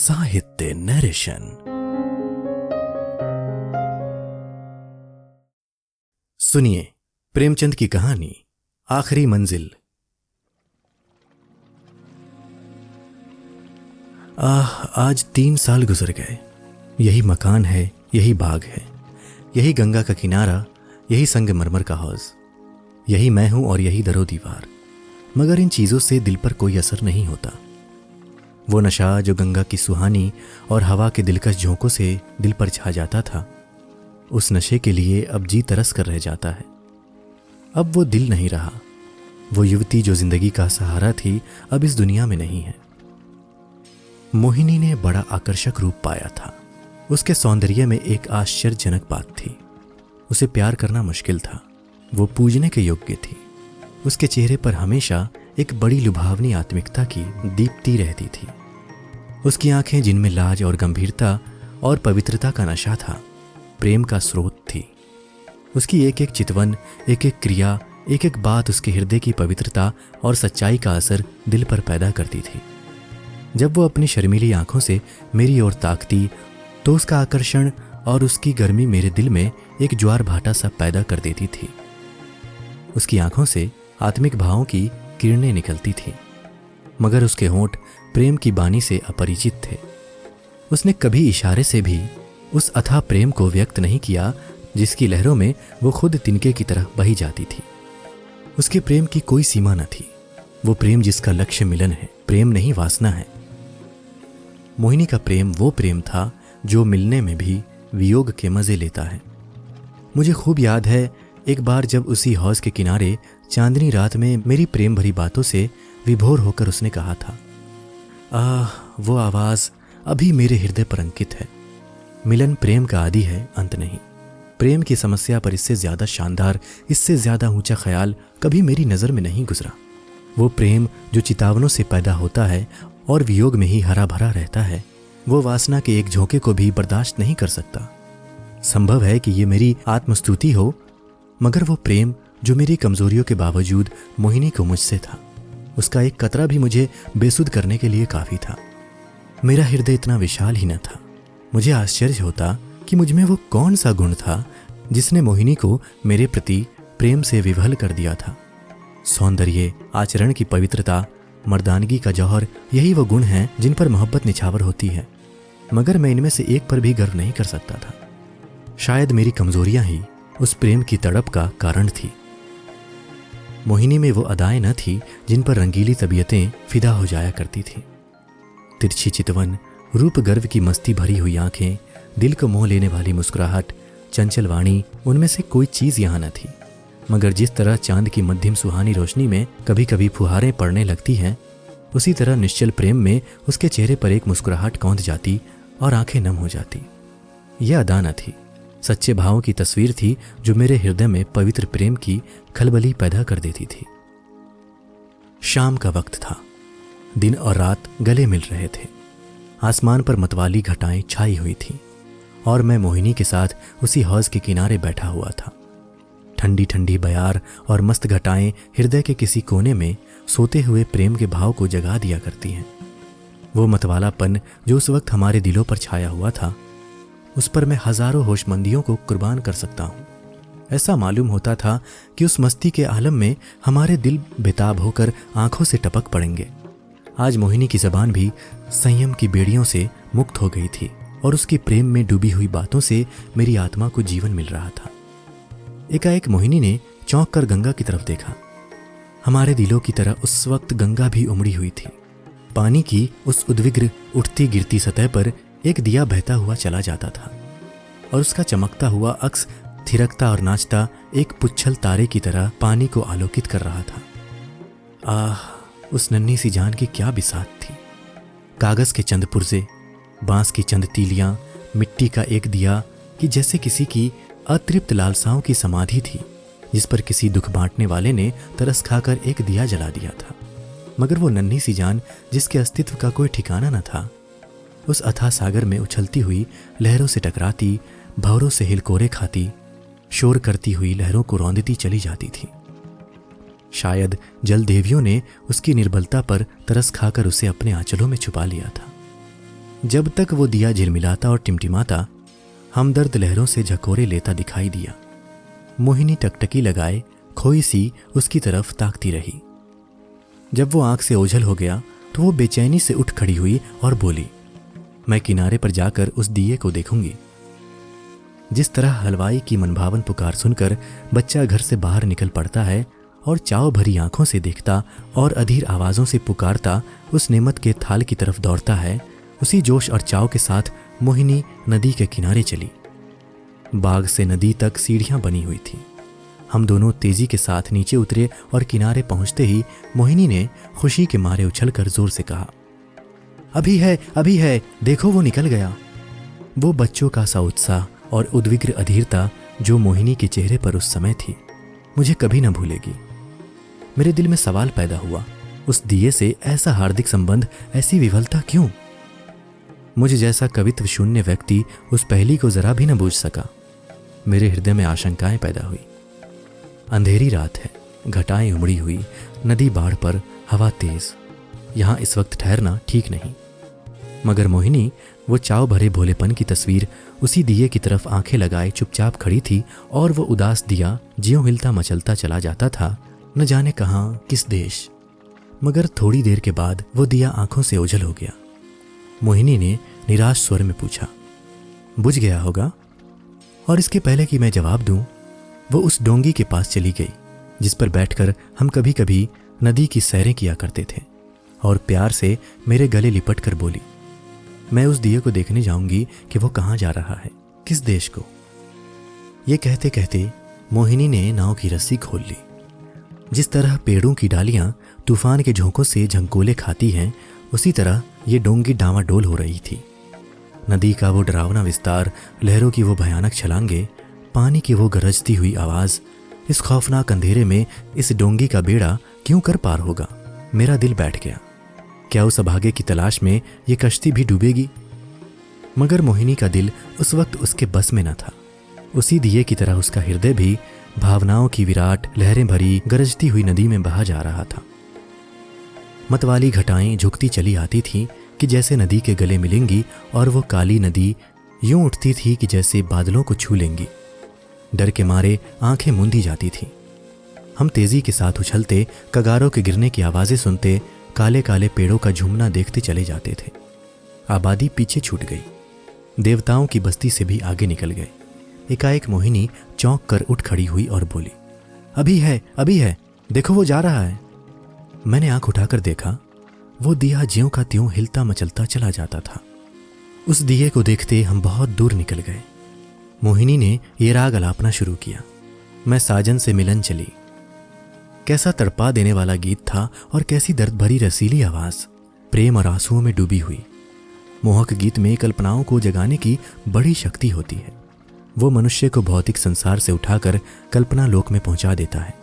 साहित्य नरेशन। सुनिए प्रेमचंद की कहानी आखिरी मंजिल। आज 3 साल गुजर गए। यही मकान है, यही बाग है, यही गंगा का किनारा, यही संगमरमर का हौज, यही मैं हूं और यही दरो दीवार। मगर इन चीजों से दिल पर कोई असर नहीं होता। वो नशा जो गंगा की सुहानी और हवा के दिलकश झोंकों से दिल पर छा जाता था, उस नशे के लिए अब जी तरस कर रह जाता है। अब वो दिल नहीं रहा। वो युवती जो जिंदगी का सहारा थी, अब इस दुनिया में नहीं है। मोहिनी ने बड़ा आकर्षक रूप पाया था। उसके सौंदर्य में एक आश्चर्यजनक बात थी। उसे प्यार करना मुश्किल था। वो पूजने के योग्य थी। उसके चेहरे पर हमेशा एक बड़ी लुभावनी आत्मिकता की दीप्ति रहती थी। उसकी आंखें, जिनमें लाज और गंभीरता और पवित्रता का नशा था, प्रेम का स्रोत थी। उसकी एक एक चितवन, एक एक क्रिया, एक एक बात उसके हृदय की पवित्रता और सच्चाई का असर दिल पर पैदा करती थी। जब वो अपनी शर्मीली आंखों से मेरी ओर ताकती तो उसका आकर्षण और उसकी गर्मी मेरे दिल में एक ज्वार भाटा सा पैदा कर देती थी। उसकी आंखों से आत्मिक भावों की किरणें निकलती थी, मगर उसके होंठ प्रेम की बानी से अपरिचित थे। उसने कभी इशारे से भी उस अथाह प्रेम को व्यक्त नहीं किया जिसकी लहरों में वो खुद तिनके की तरह बही जाती थी। उसके प्रेम की कोई सीमा न थी। वो प्रेम जिसका लक्ष्य मिलन है, प्रेम नहीं वासना है। मोहिनी का प्रेम वो प्रेम था जो मिलने में भी वियोग के मजे लेता है। मुझे खूब याद है, एक बार जब उसी हौज के किनारे चांदनी रात में मेरी प्रेम भरी बातों से विभोर होकर उसने कहा था, वो आवाज अभी मेरे हृदय पर अंकित है। मिलन प्रेम का आदि है, अंत नहीं। प्रेम की समस्या पर इससे ज्यादा शानदार, इससे ज्यादा ऊंचा ख्याल कभी मेरी नजर में नहीं गुजरा। वो प्रेम जो चितावनों से पैदा होता है और वियोग में ही हरा भरा रहता है, वो वासना के एक झोंके को भी बर्दाश्त नहीं कर सकता। संभव है कि ये मेरी आत्मस्तुति हो, मगर वो प्रेम जो मेरी कमजोरियों के बावजूद मोहिनी को मुझसे था, उसका एक कतरा भी मुझे बेसुध करने के लिए काफी था। मेरा हृदय इतना विशाल ही न था। मुझे आश्चर्य होता कि मुझमें वो कौन सा गुण था जिसने मोहिनी को मेरे प्रति प्रेम से विवल कर दिया था। सौंदर्य, आचरण की पवित्रता, मर्दानगी का जौहर, यही वो गुण हैं जिन पर मोहब्बत निछावर होती है। मगर मैं इनमें से एक पर भी गर्व नहीं कर सकता था। शायद मेरी कमजोरियां ही उस प्रेम की तड़प का कारण थी। मोहिनी में वो अदाएं न थी जिन पर रंगीली तबीयतें फिदा हो जाया करती थी। तिरछी चितवन, रूप गर्व की मस्ती भरी हुई आंखें, दिल को मोह लेने वाली मुस्कुराहट, चंचल वाणी, उनमें से कोई चीज यहाँ न थी। मगर जिस तरह चांद की मध्यम सुहानी रोशनी में कभी कभी फुहारें पड़ने लगती हैं, उसी तरह निश्चल प्रेम में उसके चेहरे पर एक मुस्कुराहट कौंध जाती और आंखें नम हो जाती। यह अदा न थी, सच्चे भावों की तस्वीर थी जो मेरे हृदय में पवित्र प्रेम की खलबली पैदा कर देती थी। शाम का वक्त था। दिन और रात गले मिल रहे थे। आसमान पर मतवाली घटाएं छाई हुई थीं और मैं मोहिनी के साथ उसी हौज के किनारे बैठा हुआ था। ठंडी ठंडी बयार और मस्त घटाएं हृदय के किसी कोने में सोते हुए प्रेम के भाव को जगा दिया करती हैं। वो मतवालापन जो उस वक्त हमारे दिलों पर छाया हुआ था, उस पर मैं हजारों होशमंदियों को कुर्बान कर सकता हूँ। ऐसा मालूम होता था कि उस मस्ती के आलम में हमारे दिल बेताब होकर आंखों से टपक पड़ेंगे। आज मोहिनी की जबान भी संयम की बेड़ियों से मुक्त हो गई थी और उसकी प्रेम में डूबी हुई बातों से मेरी आत्मा को जीवन मिल रहा था। एकाएक मोहिनी ने चौंक कर गंगा की तरफ देखा। हमारे दिलों की तरह उस वक्त गंगा भी उमड़ी हुई थी। पानी की उस उद्विग्न उठती गिरती सतह पर एक दिया बहता हुआ चला जाता था और उसका चमकता हुआ अक्स थिरकता और नाचता एक पुच्छल तारे की तरह पानी को आलोकित कर रहा था। उस नन्ही सी जान की क्या बिसात थी। कागज के चंद पुर्जे, बांस की चंद तीलियां, मिट्टी का एक दिया कि जैसे किसी की अतृप्त लालसाओं की समाधि थी जिस पर किसी दुख बांटने वाले ने तरस खाकर एक दिया जला दिया था। मगर वो नन्ही सी जान जिसके अस्तित्व का कोई ठिकाना न था, उस अथाह सागर में उछलती हुई लहरों से टकराती, भंवरों से हिलकोरे खाती, शोर करती हुई लहरों को रौंदती चली जाती थी। शायद जल देवियों ने उसकी निर्बलता पर तरस खाकर उसे अपने आंचलों में छुपा लिया था। जब तक वो दिया झिलमिलाता और टिमटिमाता हमदर्द लहरों से झकोरे लेता दिखाई दिया। मोहिनी टकटकी लगाए खोई सी उसकी तरफ ताकती रही। जब वो आंख से ओझल हो गया तो वो बेचैनी से उठ खड़ी हुई और बोली, मैं किनारे पर जाकर उस दिए को देखूंगी। जिस तरह हलवाई की मनभावन पुकार सुनकर बच्चा घर से बाहर निकल पड़ता है और चाव भरी आंखों से देखता और अधीर आवाजों से पुकारता उस नेमत के थाल की तरफ दौड़ता है, उसी जोश और चाव के साथ मोहिनी नदी के किनारे चली। बाग से नदी तक सीढ़ियां बनी हुई थी। हम दोनों तेजी के साथ नीचे उतरे और किनारे पहुंचते ही मोहिनी ने खुशी के मारे उछलकर जोर से कहा, अभी है, देखो वो निकल गया। वो बच्चों का सा उत्साह और उद्विग्न अधीरता जो मोहिनी के चेहरे पर उस समय थी, मुझे कभी न भूलेगी। मेरे दिल में सवाल पैदा हुआ, उस दिए से ऐसा हार्दिक संबंध, ऐसी विफलता क्यों? मुझे जैसा कवित्व शून्य व्यक्ति उस पहेली को जरा भी न बूझ सका। मेरे हृदय में आशंकाएं पैदा हुई। अंधेरी रात है, घटाएं उमड़ी हुई, नदी बाढ़ पर, हवा तेज। यहां इस वक्त ठहरना ठीक नहीं। मगर मोहिनी वो चाव भरे भोलेपन की तस्वीर उसी दिए की तरफ आंखें लगाए चुपचाप खड़ी थी और वो उदास दिया ज्यों हिलता मचलता चला जाता था, न जाने कहां, किस देश। मगर थोड़ी देर के बाद वो दिया आंखों से ओझल हो गया। मोहिनी ने निराश स्वर में पूछा, बुझ गया होगा? और इसके पहले कि मैं जवाब दूं, वो उस डोंगी के पास चली गई जिस पर बैठकर हम कभी कभी नदी की सैरें किया करते थे, और प्यार से मेरे गले लिपट कर बोली, मैं उस दिए को देखने जाऊंगी कि वो कहाँ जा रहा है, किस देश को। ये कहते कहते मोहिनी ने नाव की रस्सी खोल ली। जिस तरह पेड़ों की डालियां तूफान के झोंकों से झंकोले खाती हैं, उसी तरह ये डोंगी डावाडोल हो रही थी। नदी का वो डरावना विस्तार, लहरों की वो भयानक छलांगे, पानी की वो गरजती हुई आवाज, इस खौफनाक अंधेरे में इस डोंगी का बेड़ा क्यों कर पार होगा? मेरा दिल बैठ गया। क्या उस अभागे की तलाश में ये कश्ती भी डूबेगी? मगर मोहिनी का दिल उस वक्त उसके बस में न था। उसी दिए की तरह उसका हृदय भी भावनाओं की विराट लहरें भरी गरजती हुई नदी में बहा जा रहा था। मतवाली घटाएं झुकती चली आती थीं कि जैसे नदी के गले मिलेंगी, और वो काली नदी यूं उठती थी कि जैसे बादलों को छू लेंगी। डर के मारे आंखें मूंदी जाती थीं। हम तेजी के साथ उछलते, कगारों के गिरने की आवाजें सुनते, काले काले पेड़ों का झूमना देखते चले जाते थे। आबादी पीछे छूट गई, देवताओं की बस्ती से भी आगे निकल गए। एकाएक मोहिनी चौंक कर उठ खड़ी हुई और बोली, अभी है, देखो वो जा रहा है। मैंने आंख उठाकर देखा, वो दिया ज्यों का त्यों हिलता मचलता चला जाता था। उस दिए को देखते हम बहुत दूर निकल गए। मोहिनी ने ये राग अलापना शुरू किया, मैं साजन से मिलन चली। कैसा तड़पा देने वाला गीत था, और कैसी दर्द भरी रसीली आवाज, प्रेम और आंसुओं में डूबी हुई। मोहक गीत में कल्पनाओं को जगाने की बड़ी शक्ति होती है। वो मनुष्य को भौतिक संसार से उठाकर कल्पना लोक में पहुंचा देता है।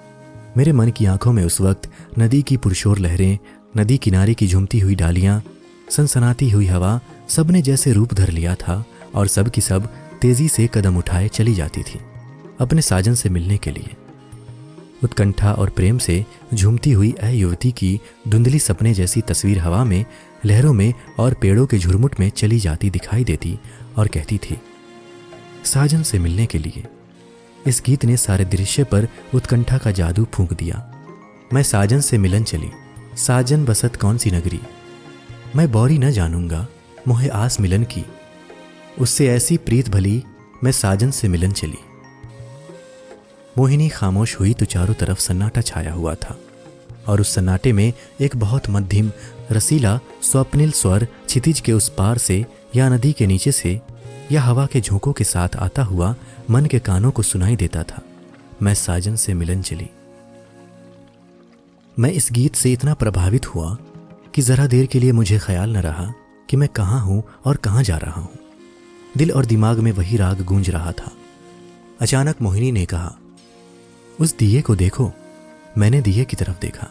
मेरे मन की आंखों में उस वक्त नदी की पुरशोर लहरें, नदी किनारे की झूमती हुई डालियां, सनसनाती हुई हवा, सब ने जैसे रूप धर लिया था, और सब की सब तेजी से कदम उठाए चली जाती थी अपने साजन से मिलने के लिए। उत्कंठा और प्रेम से झूमती हुई ऐ युवती की धुंधली सपने जैसी तस्वीर हवा में, लहरों में और पेड़ों के झुरमुट में चली जाती दिखाई देती और कहती थी, साजन से मिलने के लिए। इस गीत ने सारे दृश्य पर उत्कंठा का जादू फूंक दिया। मैं साजन से मिलन चली, साजन बसत कौन सी नगरी। मैं बौरी न जानूंगा मोहे आस मिलन की, उससे ऐसी प्रीत भली, मैं साजन से मिलन चली। मोहिनी खामोश हुई तो चारों तरफ सन्नाटा छाया हुआ था, और उस सन्नाटे में एक बहुत मध्यम रसीला स्वप्निल स्वर क्षितिज के उस पार से, या नदी के नीचे से, या हवा के झोंकों के साथ आता हुआ मन के कानों को सुनाई देता था, मैं साजन से मिलन चली। मैं इस गीत से इतना प्रभावित हुआ कि जरा देर के लिए मुझे ख्याल न रहा कि मैं कहाँ हूं और कहाँ जा रहा हूं। दिल और दिमाग में वही राग गूंज रहा था। अचानक मोहिनी ने कहा, उस दिए को देखो। मैंने दिए की तरफ देखा।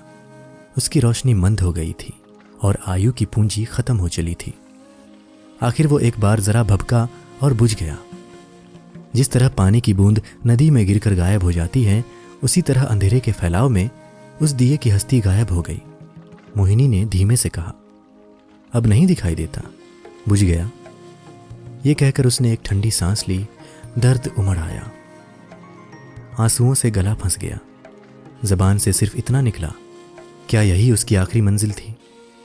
उसकी रोशनी मंद हो गई थी और आयु की पूंजी खत्म हो चली थी। आखिर वो एक बार जरा भभका और बुझ गया। जिस तरह पानी की बूंद नदी में गिरकर गायब हो जाती है, उसी तरह अंधेरे के फैलाव में उस दिए की हस्ती गायब हो गई। मोहिनी ने धीमे से कहा, अब नहीं दिखाई देता? बुझ गया। ये कहकर उसने एक ठंडी सांस ली। दर्द उमड़ आया, आंसुओं से गला फंस गया। जबान से सिर्फ इतना निकला, क्या यही उसकी आखिरी मंजिल थी?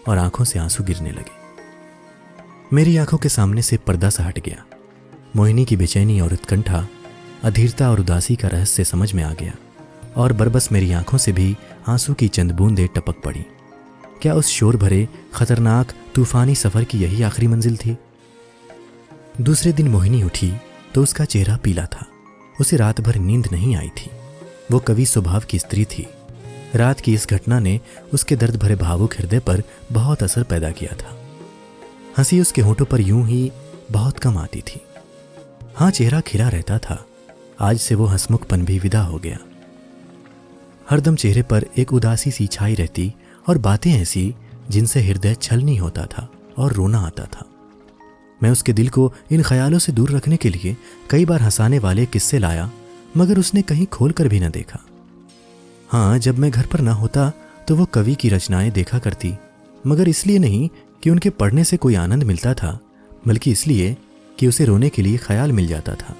और आंखों से आंसू गिरने लगे। मेरी आंखों के सामने से पर्दा सा हट गया। मोहिनी की बेचैनी और उत्कंठा, अधीरता और उदासी का रहस्य समझ में आ गया और बरबस मेरी आंखों से भी आंसू की चंद बूंदें टपक पड़ी। क्या उस शोर भरे खतरनाक तूफानी सफर की यही आखिरी मंजिल थी? दूसरे दिन मोहिनी उठी तो उसका चेहरा पीला था। उसे रात भर नींद नहीं आई थी। वो कवि स्वभाव की स्त्री थी। रात की इस घटना ने उसके दर्द भरे भावुक हृदय पर बहुत असर पैदा किया था। हंसी उसके होठों पर यूं ही बहुत कम आती थी। हाँ, चेहरा खिला रहता था। आज से वो हंसमुखपन भी विदा हो गया। हरदम चेहरे पर एक उदासी सी छाई रहती और बातें ऐसी जिनसे हृदय छलनी होता था और रोना आता था। मैं उसके दिल को इन ख्यालों से दूर रखने के लिए कई बार हंसाने वाले किस्से लाया, मगर उसने कहीं खोल कर भी न देखा। हाँ, जब मैं घर पर ना होता तो वो कवि की रचनाएं देखा करती, मगर इसलिए नहीं कि उनके पढ़ने से कोई आनंद मिलता था, बल्कि इसलिए कि उसे रोने के लिए ख्याल मिल जाता था।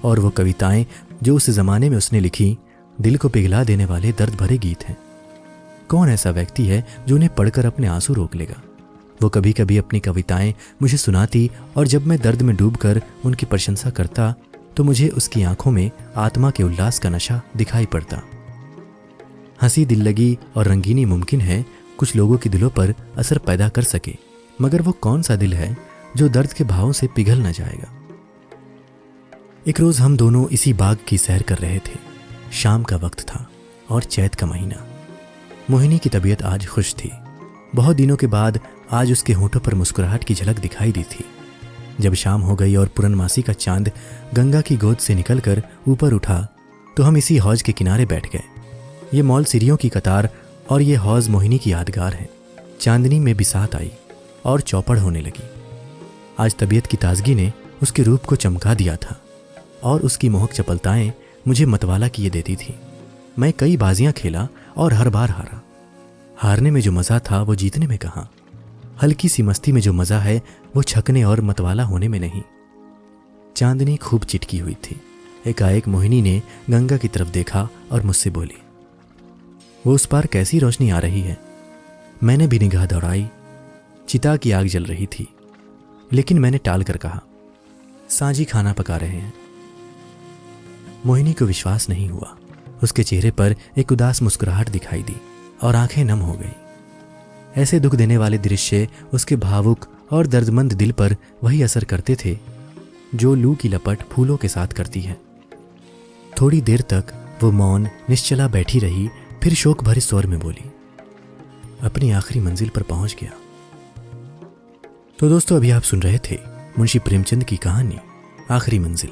और वो कविताएं जो उस जमाने में उसने लिखी, दिल को पिघला देने वाले दर्द भरे गीत हैं। कौन ऐसा व्यक्ति है जो उन्हें पढ़कर अपने आंसू रोक लेगा? वो कभी कभी अपनी कविताएं मुझे सुनाती और जब मैं दर्द में डूबकर उनकी प्रशंसा करता तो मुझे उसकी आंखों में आत्मा के उल्लास का नशा दिखाई पड़ता। हंसी, दिल लगी और रंगीनी मुमकिन है कुछ लोगों के दिलों पर असर पैदा कर सके, मगर वो कौन सा दिल है जो दर्द के भावों से पिघल न जाएगा? एक रोज हम दोनों इसी बाग की सैर कर रहे थे। शाम का वक्त था और चैत का महीना। मोहिनी की तबीयत आज खुश थी। बहुत दिनों के बाद आज उसके होठों पर मुस्कुराहट की झलक दिखाई दी थी। जब शाम हो गई और पूर्णमासी का चांद गंगा की गोद से निकलकर ऊपर उठा तो हम इसी हौज के किनारे बैठ गए। ये मॉल सीढ़ियों की कतार और ये हौज मोहिनी की यादगार है। चांदनी में बिसात आई और चौपड़ होने लगी। आज तबीयत की ताजगी ने उसके रूप को चमका दिया था और उसकी मोहक चपलताएं मुझे मतवाला किए देती थी। मैं कई बाजियां खेला और हर बार हारा। हारने में जो मज़ा था वो जीतने में कहाँ। हल्की सी मस्ती में जो मज़ा है वो छकने और मतवाला होने में नहीं। चांदनी खूब चिटकी हुई थी। एकाएक मोहिनी ने गंगा की तरफ देखा और मुझसे बोली, वो उस पार कैसी रोशनी आ रही है? मैंने भी निगाह दौड़ाई। चिता की आग जल रही थी, लेकिन मैंने टाल कर कहा, सांझी खाना पका रहे हैं। मोहिनी को विश्वास नहीं हुआ। उसके चेहरे पर एक उदास मुस्कुराहट दिखाई दी और आंखें नम हो गई। ऐसे दुख देने वाले दृश्य उसके भावुक और दर्दमंद दिल पर वही असर करते थे जो लू की लपट फूलों के साथ करती है। थोड़ी देर तक वो मौन निश्चला बैठी रही, फिर शोक भरे स्वर में बोली, अपनी आखिरी मंजिल पर पहुंच गया। तो दोस्तों, अभी आप सुन रहे थे मुंशी प्रेमचंद की कहानी आखिरी मंजिल।